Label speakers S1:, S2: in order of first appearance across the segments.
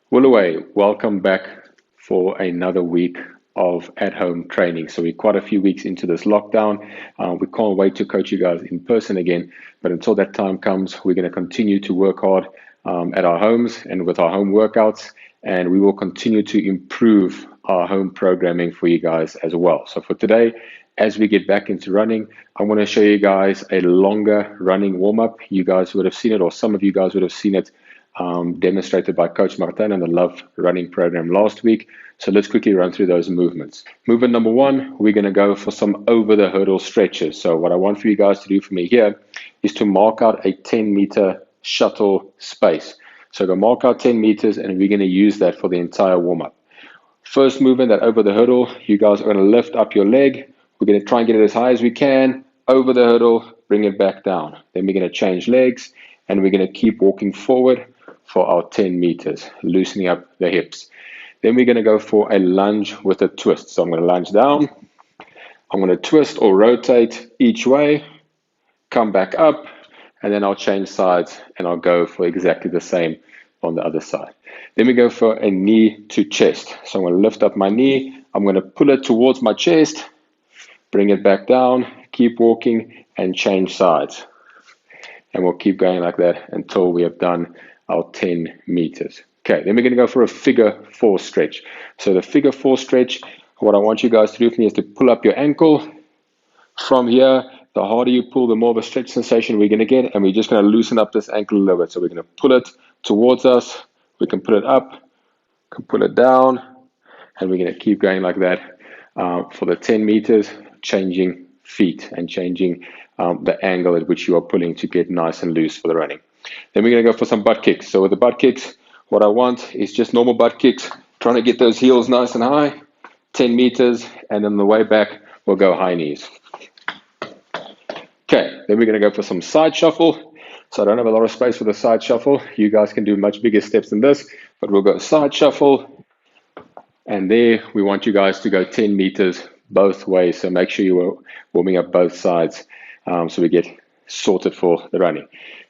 S1: Willow Way, welcome back for another week of at-home training. So we're quite a few weeks into this lockdown. We can't wait to coach you guys in person again. But until that time comes, we're going to continue to work hard at our homes and with our home workouts. And we will continue to improve our home programming for you guys as well. So for today, as we get back into running, I want to show you guys a longer running warm-up. You guys would have seen it, or some of you guys would have seen it demonstrated by Coach Martin and the Love Running program last week. So let's quickly run through those movements. Movement number one, we're going to go for some over the hurdle stretches. So what I want for you guys to do for me here is to mark out a 10-meter shuttle space. So go mark out 10 meters and we're going to use that for the entire warm-up. First movement, that over the hurdle, you guys are going to lift up your leg. We're going to try and get it as high as we can, over the hurdle, bring it back down. Then we're going to change legs and we're going to keep walking forward for our 10 meters, loosening up the hips. Then we're going to go for a lunge with a twist. So I'm going to lunge down. I'm going to twist or rotate each way, come back up, and then I'll change sides and I'll go for exactly the same on the other side. Then we go for a knee to chest. So I'm going to lift up my knee. I'm going to pull it towards my chest, bring it back down, keep walking, and change sides. And we'll keep going like that until we have done our 10 meters. Okay, then we're going to go for a figure four stretch. So the figure four stretch, what I want you guys to do for me is to pull up your ankle. From here, the harder you pull, the more of a stretch sensation we're going to get, and we're just going to loosen up this ankle a little bit. So we're going to pull it towards us, we can pull it up, can pull it down, and we're going to keep going like that for the 10 meters, changing feet and changing the angle at which you are pulling to get nice and loose for the running. Then we're going to go for some butt kicks. So with the butt kicks, what I want is just normal butt kicks, trying to get those heels nice and high, 10 meters, and on the way back, we'll go high knees. Okay, then we're going to go for some side shuffle. So I don't have a lot of space for the side shuffle. You guys can do much bigger steps than this, but we'll go side shuffle. And there, we want you guys to go 10 meters both ways. So make sure you are warming up both sides so we get sorted for the running.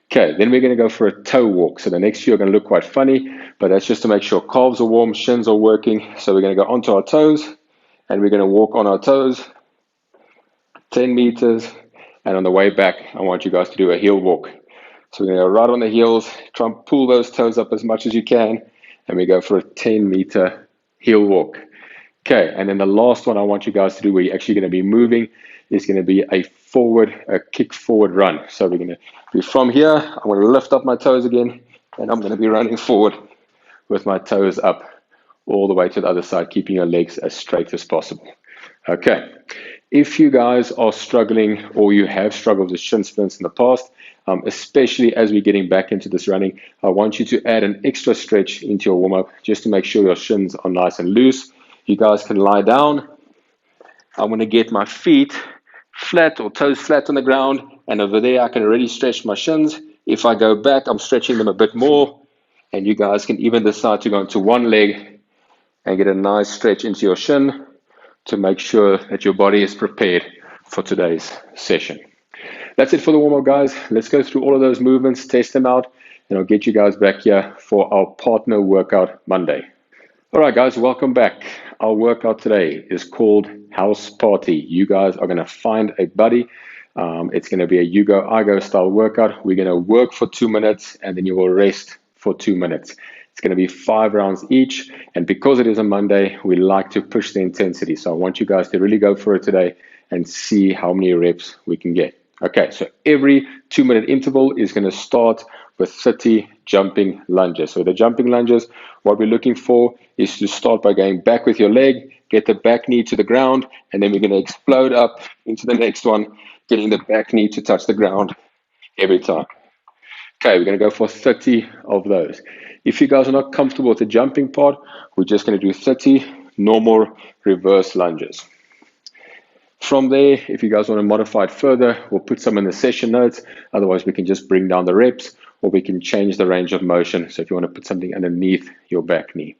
S1: Okay, then we're going to go for a toe walk. So the next few are going to look quite funny, but that's just to make sure calves are warm, shins are working. So we're going to go onto our toes, and we're going to walk on our toes, 10 meters. And on the way back, I want you guys to do a heel walk. So we're going to go right on the heels, try and pull those toes up as much as you can, and we go for a 10-meter heel walk. Okay, and then the last one I want you guys to do where you're actually going to be moving is going to be a kick forward run. So we're going to be from here, I'm going to lift up my toes again, and I'm going to be running forward with my toes up all the way to the other side, keeping your legs as straight as possible. Okay, if you guys are struggling or you have struggled with shin splints in the past, especially as we're getting back into this running, I want you to add an extra stretch into your warm-up just to make sure your shins are nice and loose. You guys can lie down. I'm going to get my feet flat or toes flat on the ground, and over there I can already stretch my shins. If I go back, I'm stretching them a bit more, and you guys can even decide to go into one leg and get a nice stretch into your shin to make sure that your body is prepared for today's session. That's it for the warm-up, guys. Let's go through all of those movements, test them out, and I'll get you guys back here for our partner workout Monday. All right, guys, welcome back. Our workout today is called House Party. You guys are going to find a buddy. It's going to be a you go, I go style workout. We're going to work for 2 minutes, and then you will rest for 2 minutes. It's going to be 5 rounds each, and because it is a Monday, we like to push the intensity. So I want you guys to really go for it today and see how many reps we can get. Okay, so every 2-minute interval is going to start with 30 jumping lunges. So the jumping lunges, what we're looking for is to start by going back with your leg, get the back knee to the ground, and then we're going to explode up into the next one, getting the back knee to touch the ground every time. Okay, we're going to go for 30 of those. If you guys are not comfortable with the jumping part, we're just going to do 30 normal reverse lunges. From there, if you guys want to modify it further, we'll put some in the session notes. Otherwise, we can just bring down the reps, or we can change the range of motion. So if you want to put something underneath your back knee.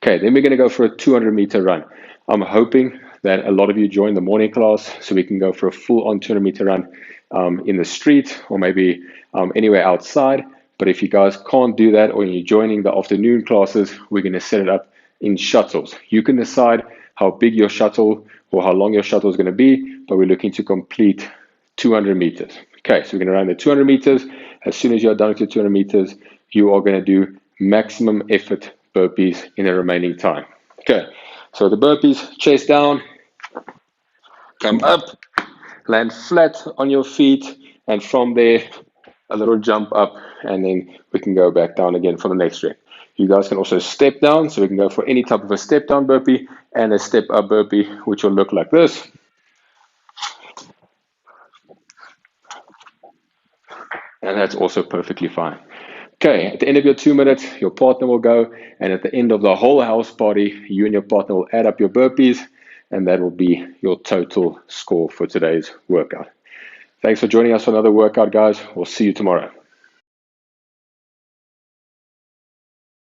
S1: Okay, then we're going to go for a 200-meter run. I'm hoping that a lot of you join the morning class so we can go for a full-on 200-meter run in the street or maybe anywhere outside. But if you guys can't do that or you're joining the afternoon classes, we're going to set it up in shuttles. You can decide how big your shuttle or how long your shuttle is going to be, but we're looking to complete 200 meters. Okay, so we're going to run the 200 meters. As soon as you're done with your 200 meters, you are going to do maximum effort burpees in the remaining time. Okay, so the burpees, chest down, come up, land flat on your feet, and from there, a little jump up, and then we can go back down again for the next rep. You guys can also step down, so we can go for any type of a step down burpee and a step up burpee, which will look like this. And that's also perfectly fine. Okay, at the end of your 2 minutes, your partner will go, and at the end of the whole house party, you and your partner will add up your burpees, and that will be your total score for today's workout. Thanks for joining us for another workout, guys. We'll see you tomorrow.